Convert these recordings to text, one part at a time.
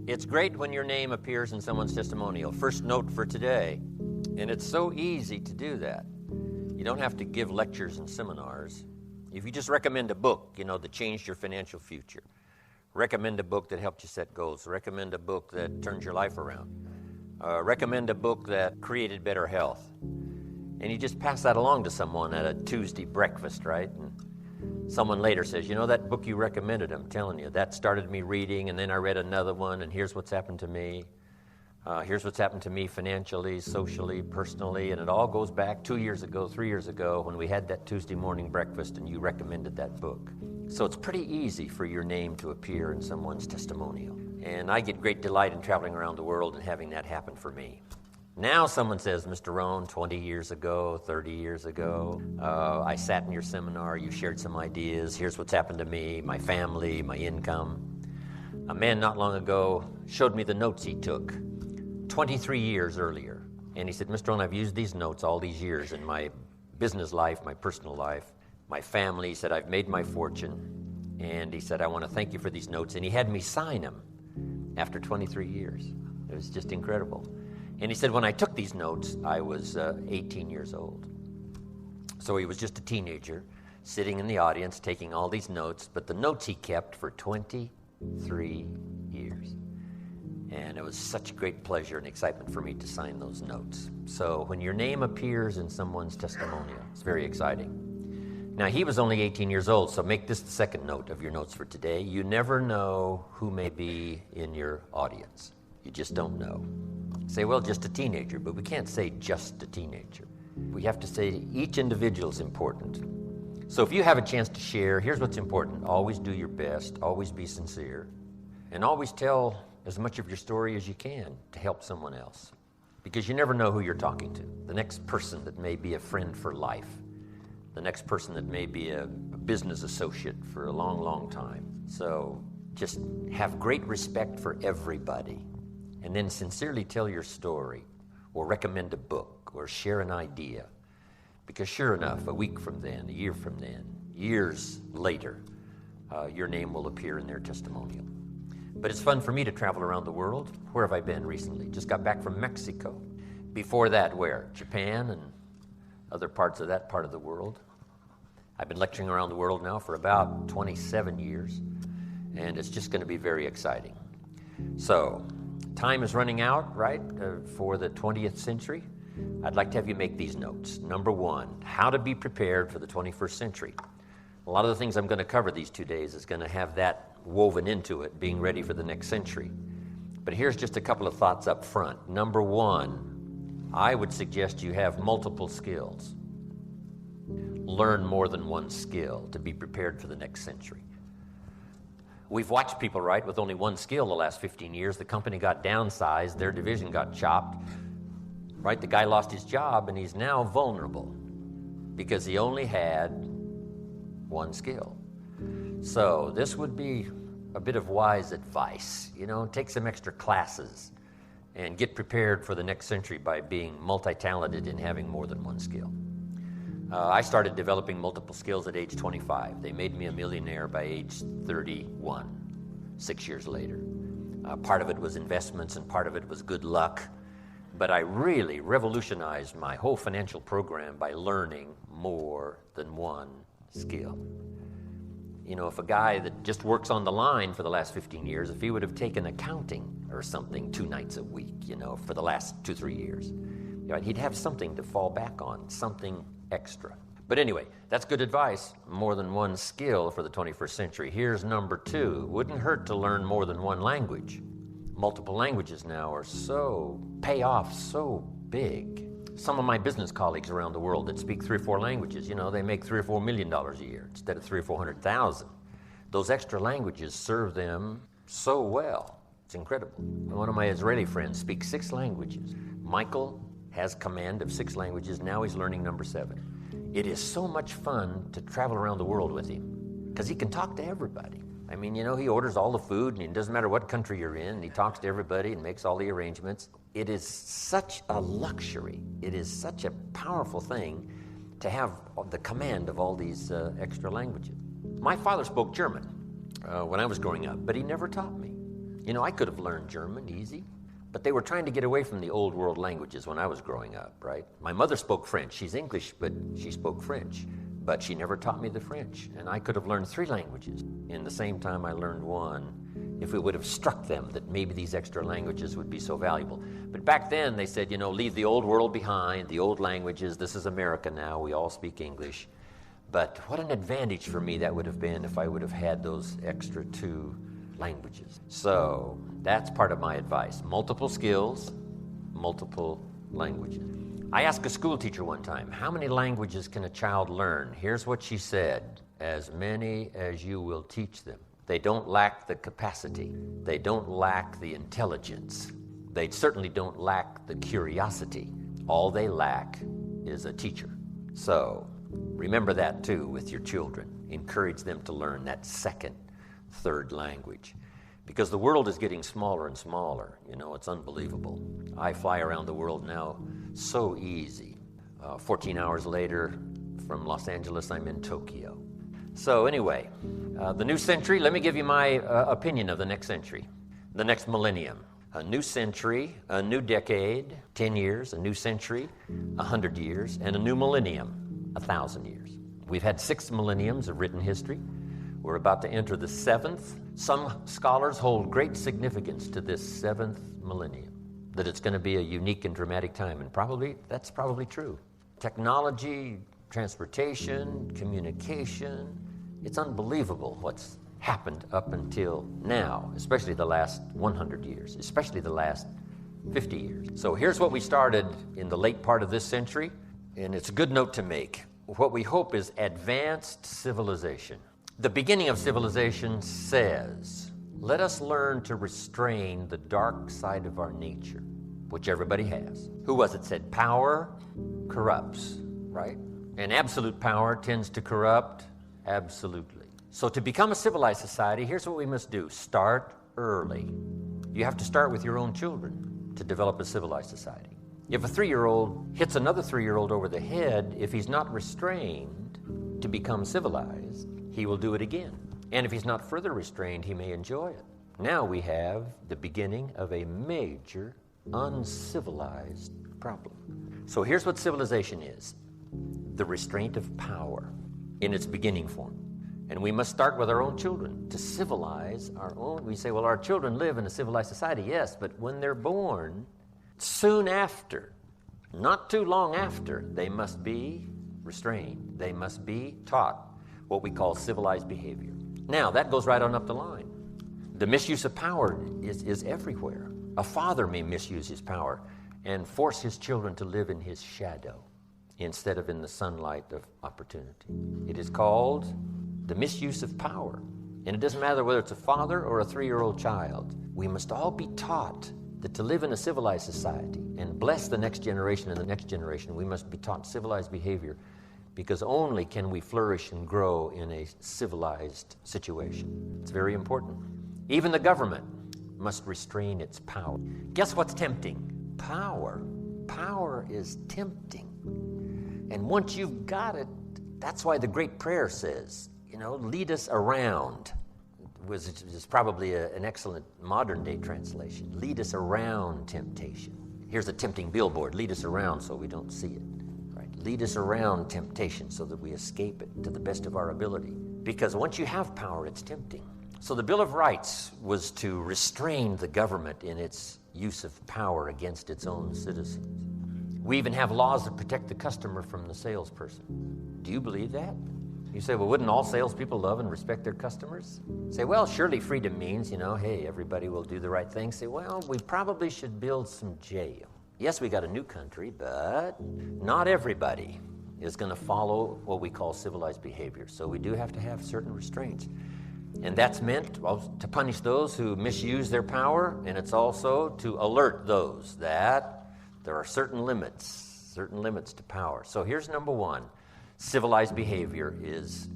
It's great when your name appears in someone's testimonial. First note for today. And it's so easy to do that. You don't have to give lectures and seminars. If you just recommend a book, that changed your financial future. Recommend a book that helped you set goals. Recommend a book that turns your life around. Recommend a book that created better health. And you just pass that along to someone at a Tuesday breakfast, right? And someone later says, that book you recommended, I'm telling you, that started me reading, and then I read another one, and here's what's happened to me. Here's what's happened to me financially, socially, personally, and it all goes back 2 years ago, 3 years ago, when we had that Tuesday morning breakfast and you recommended that book. So it's pretty easy for your name to appear in someone's testimonial. And I get great delight in traveling around the world and having that happen for me. Now someone says, Mr. Rohn, 20 years ago, 30 years ago, I sat in your seminar, you shared some ideas, here's what's happened to me, my family, my income. A man not long ago showed me the notes he took 23 years earlier. And he said, Mr. Rohn, I've used these notes all these years in my business life, my personal life, my family. He said, I've made my fortune. And he said, I want to thank you for these notes. And he had me sign them after 23 years. It was just incredible. And he said, when I took these notes, I was 18 years old. So he was just a teenager sitting in the audience taking all these notes, but the notes he kept for 23 years. And it was such a great pleasure and excitement for me to sign those notes. So when your name appears in someone's testimonial, it's very exciting. Now, he was only 18 years old, so make this the second note of your notes for today. You never know who may be in your audience. You just don't know. Say, well, just a teenager, but we can't say just a teenager. We have to say each individual is important. So if you have a chance to share, here's what's important. Always do your best, always be sincere, and always tell as much of your story as you can to help someone else. Because you never know who you're talking to. The next person that may be a friend for life. The next person that may be a business associate for a long, long time. So just have great respect for everybody. And then sincerely tell your story, or recommend a book, or share an idea. Because sure enough, a week from then, a year from then, years later, your name will appear in their testimonial. But it's fun for me to travel around the world. Where have I been recently? Just got back from Mexico. Before that, where? Japan and other parts of that part of the world. I've been lecturing around the world now for about 27 years, and it's just going to be very exciting. So, time is running out, right, for the 20th century. I'd like to have you make these notes. Number one, how to be prepared for the 21st century. A lot of the things I'm going to cover these 2 days is going to have that woven into it, being ready for the next century. But here's just a couple of thoughts up front. Number one, I would suggest you have multiple skills. Learn more than one skill to be prepared for the next century. We've watched people, right, with only one skill the last 15 years. The company got downsized, their division got chopped, right? The guy lost his job and he's now vulnerable because he only had one skill. So this would be a bit of wise advice. Take some extra classes and get prepared for the next century by being multi-talented and having more than one skill. I started developing multiple skills at age 25. They made me a millionaire by age 31, 6 years later. Part of it was investments and part of it was good luck. But I really revolutionized my whole financial program by learning more than one skill. If a guy that just works on the line for the last 15 years, if he would have taken accounting or something 2 nights a week, for the last 2-3 years, he'd have something to fall back on, something extra. But anyway, that's good advice. More than one skill for the 21st century. Here's number two. Wouldn't hurt to learn more than one language. Multiple languages now are pay off so big. Some of my business colleagues around the world that speak 3 or 4 languages, they make $3 or $4 million a year instead of 300,000 or 400,000. Those extra languages serve them so well. It's incredible. One of my Israeli friends speaks 6 languages. Michael has command of 6 languages. Now he's learning number 7. It is so much fun to travel around the world with him because he can talk to everybody. He orders all the food, and it doesn't matter what country you're in, and he talks to everybody and makes all the arrangements. It is such a luxury. It is such a powerful thing to have the command of all these extra languages. My father spoke German when I was growing up, but he never taught me. You know, I could have learned German easy, but they were trying to get away from the old world languages when I was growing up, right? My mother spoke French. She's English, but she spoke French. But she never taught me the French, and I could have learned 3 languages in the same time I learned 1 if it would have struck them that maybe these extra languages would be so valuable. But back then they said, you know, leave the old world behind, the old languages. This is America now. We all speak English. But what an advantage for me that would have been if I would have had those extra 2 languages. So that's part of my advice. Multiple skills, multiple languages. I asked a school teacher one time, how many languages can a child learn? Here's what she said: as many as you will teach them. They don't lack the capacity. They don't lack the intelligence. They certainly don't lack the curiosity. All they lack is a teacher. So remember that too with your children. Encourage them to learn that second, third language. Because the world is getting smaller and smaller. You know, it's unbelievable. I fly around the world now so easy. 14 hours later, from Los Angeles, I'm in Tokyo. So anyway, the new century, let me give you my opinion of the next century, the next millennium. A new century, a new decade, 10 years, a new century, 100 years, and a new millennium, 1,000 years. We've had 6 millenniums of written history. We're about to enter the 7th. Some scholars hold great significance to this 7th millennium, that it's going to be a unique and dramatic time, and that's probably true. Technology, transportation, communication, it's unbelievable what's happened up until now, especially the last 100 years, especially the last 50 years. So here's what we started in the late part of this century, and it's a good note to make. What we hope is advanced civilization. The beginning of civilization says, let us learn to restrain the dark side of our nature, which everybody has. Who was it said? Power corrupts, right? And absolute power tends to corrupt absolutely. So to become a civilized society, here's what we must do. Start early. You have to start with your own children to develop a civilized society. If a 3-year-old hits another 3-year-old over the head, if he's not restrained to become civilized, he will do it again. And if he's not further restrained, he may enjoy it. Now we have the beginning of a major uncivilized problem. So here's what civilization is: the restraint of power in its beginning form. And we must start with our own children to civilize our own. We say, well, our children live in a civilized society. Yes, but when they're born, soon after, not too long after, they must be restrained. They must be taught what we call civilized behavior. Now, that goes right on up the line. The misuse of power is everywhere. A father may misuse his power and force his children to live in his shadow instead of in the sunlight of opportunity. It is called the misuse of power. And it doesn't matter whether it's a father or a 3-year-old child. We must all be taught that to live in a civilized society and bless the next generation and the next generation, we must be taught civilized behavior, because only can we flourish and grow in a civilized situation. It's very important. Even the government must restrain its power. Guess what's tempting? Power. Power is tempting. And once you've got it, that's why the great prayer says, you know, lead us around. Which is probably an excellent modern-day translation. Lead us around temptation. Here's a tempting billboard. Lead us around so we don't see it. Lead us around temptation so that we escape it to the best of our ability. Because once you have power, it's tempting. So the Bill of Rights was to restrain the government in its use of power against its own citizens. We even have laws that protect the customer from the salesperson. Do you believe that? You say, well, wouldn't all salespeople love and respect their customers? Say, well, surely freedom means, you know, hey, everybody will do the right thing. Say, well, we probably should build some jail. Yes, we got a new country, but not everybody is going to follow what we call civilized behavior. So we do have to have certain restraints. And that's meant to punish those who misuse their power, and it's also to alert those that there are certain limits to power. So here's number 1. Civilized behavior is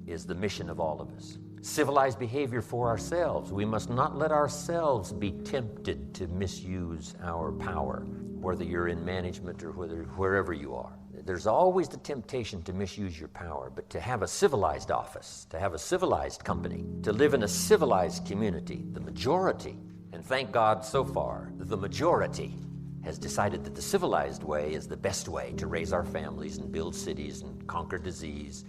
the mission of all of us. Civilized behavior for ourselves. We must not let ourselves be tempted to misuse our power, whether you're in management or wherever you are. There's always the temptation to misuse your power, but to have a civilized office, to have a civilized company, to live in a civilized community, the majority And thank God, so far, the majority has decided that the civilized way is the best way to raise our families and build cities and conquer disease.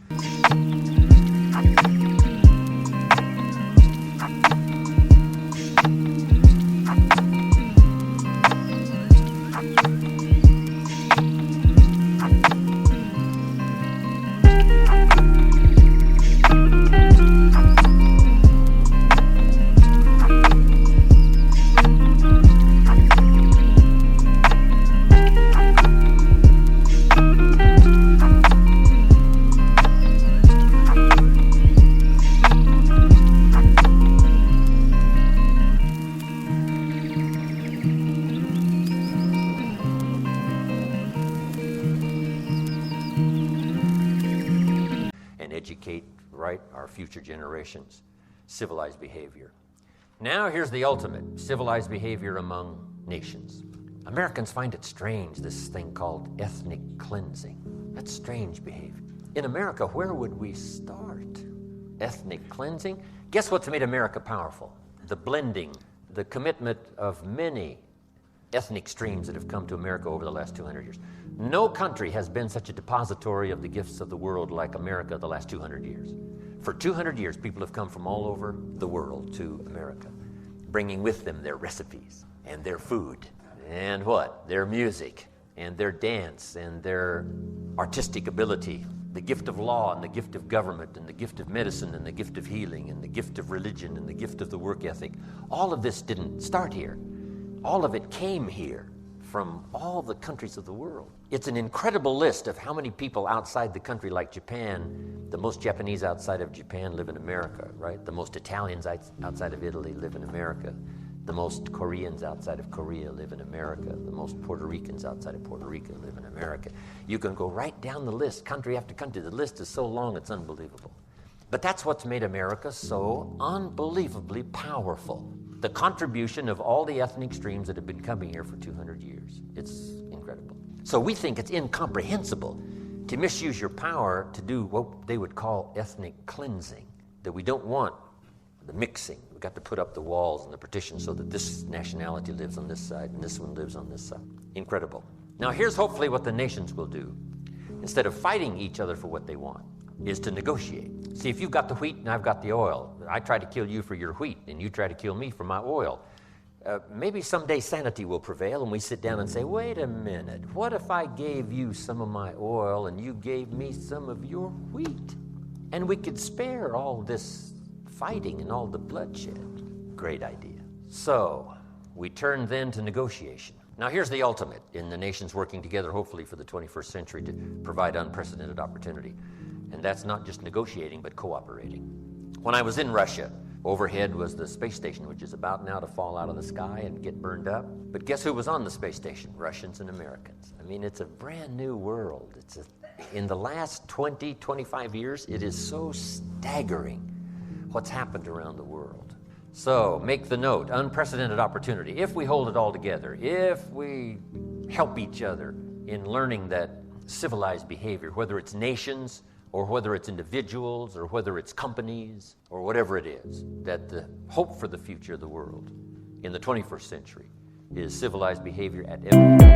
Educate, right, our future generations. Civilized behavior. Now here's the ultimate, civilized behavior among nations. Americans find it strange, this thing called ethnic cleansing. That's strange behavior. In America, where would we start? Ethnic cleansing? Guess what's made America powerful? The blending, the commitment of many ethnic streams that have come to America over the last 200 years. No country has been such a depository of the gifts of the world like America the last 200 years. For 200 years, people have come from all over the world to America, bringing with them their recipes and their food and what? Their music and their dance and their artistic ability, the gift of law and the gift of government and the gift of medicine and the gift of healing and the gift of religion and the gift of the work ethic. All of this didn't start here. All of it came here from all the countries of the world. It's an incredible list of how many people outside the country, like Japan. The most Japanese outside of Japan live in America, right? The most Italians outside of Italy live in America. The most Koreans outside of Korea live in America. The most Puerto Ricans outside of Puerto Rico live in America. You can go right down the list, country after country. The list is so long, it's unbelievable. But that's what's made America so unbelievably powerful. The contribution of all the ethnic streams that have been coming here for 200 years. It's incredible. So we think it's incomprehensible to misuse your power to do what they would call ethnic cleansing, that we don't want the mixing. We've got to put up the walls and the partitions so that this nationality lives on this side and this one lives on this side. Incredible. Now here's hopefully what the nations will do. Instead of fighting each other for what they want, is to negotiate. See, if you've got the wheat and I've got the oil, I try to kill you for your wheat and you try to kill me for my oil. Maybe someday sanity will prevail and we sit down and say, wait a minute, what if I gave you some of my oil and you gave me some of your wheat? And we could spare all this fighting and all the bloodshed. Great idea. So we turn then to negotiation. Now here's the ultimate in the nations working together, hopefully for the 21st century, to provide unprecedented opportunity. And that's not just negotiating, but cooperating. When I was in Russia, overhead was the space station, which is about now to fall out of the sky and get burned up. But guess who was on the space station? Russians and Americans. I mean, it's a brand new world. In the last 20, 25 years, it is so staggering what's happened around the world. So make the note, unprecedented opportunity. If we hold it all together, if we help each other in learning that civilized behavior, whether it's nations, or whether it's individuals, or whether it's companies, or whatever it is, that the hope for the future of the world in the 21st century is civilized behavior at every...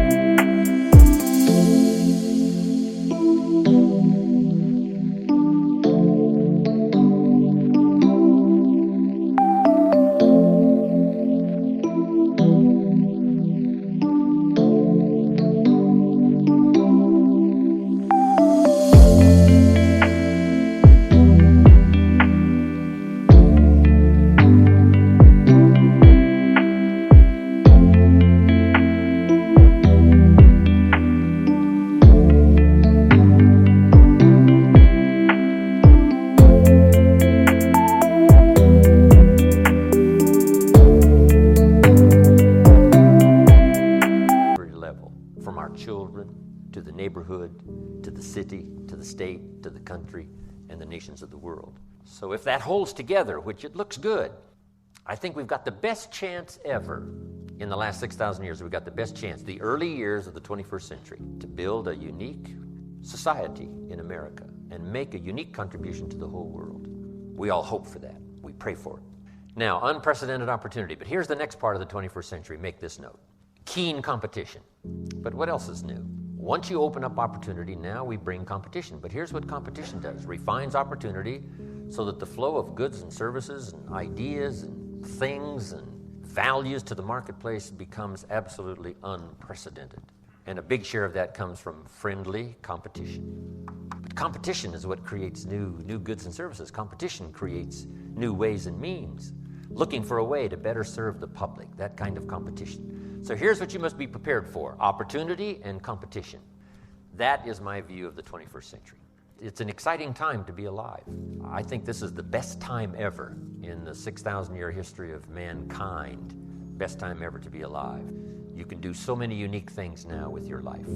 from our children to the neighborhood, to the city, to the state, to the country, and the nations of the world. So if that holds together, which it looks good, I think we've got the best chance ever in the last 6,000 years. We've got the best chance, the early years of the 21st century, to build a unique society in America and make a unique contribution to the whole world. We all hope for that. We pray for it. Now, unprecedented opportunity, but here's the next part of the 21st century. Make this note. Keen competition. But what else is new? Once you open up opportunity, now we bring competition. But here's what competition does. Refines opportunity so that the flow of goods and services and ideas and things and values to the marketplace becomes absolutely unprecedented. And a big share of that comes from friendly competition. But competition is what creates new goods and services. Competition creates new ways and means. Looking for a way to better serve the public, that kind of competition. So here's what you must be prepared for: opportunity and competition. That is my view of the 21st century. It's an exciting time to be alive. I think this is the best time ever in the 6,000-year history of mankind. Best time ever to be alive. You can do so many unique things now with your life.